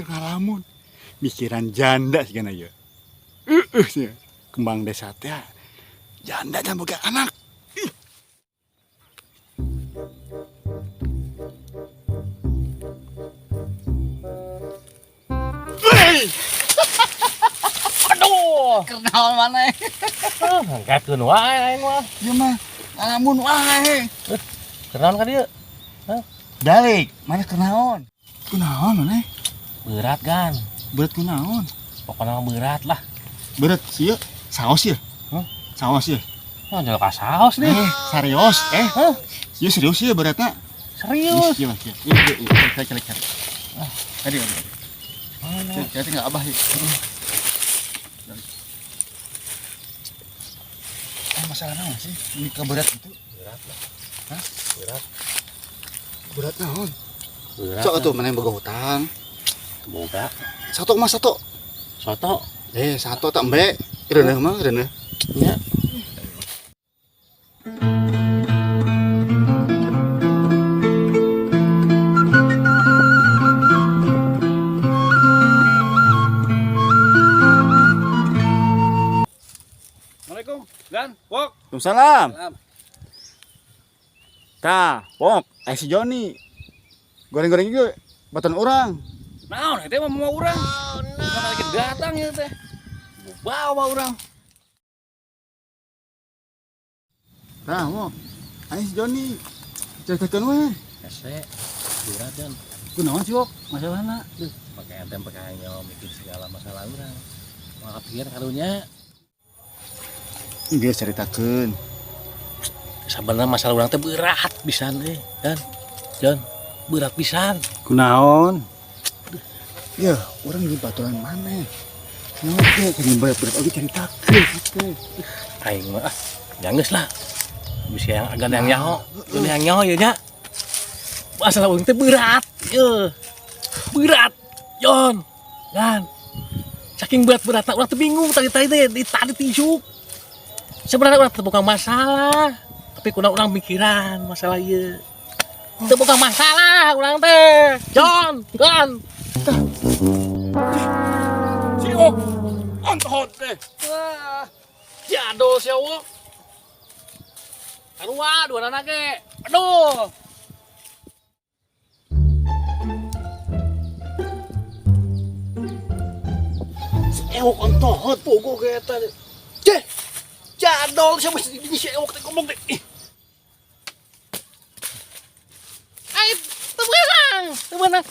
Ngalamun mikiran janda sih kan aja. Sih kembang desa teh janda dan boga anak. Aduh, Kenaon maneh? ngangkatkeun wae aing mah. Ieu mah ngalamun wae. Kenaon ka dieu? Dalik, mana kenaon? Kunaon maneh? Berat kan. Berat kunaon? Pokoknya berat lah. Berat sih saos ya? Saos ya? Oh, jual ka saos nih. Serius? Ieu serius ya beratna? Serius. Iya, Mas. Iya, cek. Tadi. Jadi enggak abah ya. Masalah naon sih? Ini keberat itu? Berat lah. Hah? Berat. Berat naon? Berat. Sok atuh mana yang boga hutang? Boga. Satu mas satu. Soto. Satu tak mbek. Reuneuh mah reuneuh. Ya. Assalamualaikum, Gan, Pok. Waalaikumsalam. Salam. Tah, Pok, si Joni. Goreng-goreng juga batan orang. Naon teh mau urang? Bukan lagi datang ya teh. Bawa urang. Tah, Pok. Si Joni. Ceritakeun we. Hese. Berat dan Kunaon sih, Pok? Masalahna? pakai ente pakai nyom bikin segala masalah urang. Maaf pikir karunya Dia ceritakeun. sebenarnya masalah urang teh berat pisan dan Jon berat pisan. Kunaon? Ya, orang di baturan mana? Kenapa jadi berat-berat oge ceritakeun kitu. Aing mah jangeus lah. Bisa yang agak yang nyaho, yang nyaho ya nya. Masalah urang teh berat. Berat. Jon. Kan. Saking berat-beratna urang teh bingung tadi teh tijuk. Sebenarnya urang teh bukan masalah, tapi kuna urang mikiran masalah ieu. Teu bukan masalah urang teh. Jon, kan. Si Ok, ontot teh. Wah. Jadol si awak. Arua dua anak ge. Aduh. Ewok ontot pogo ge eta. Ceh. Jadol siapa sih ini si awak teh ngomong deh. Ai, temenang.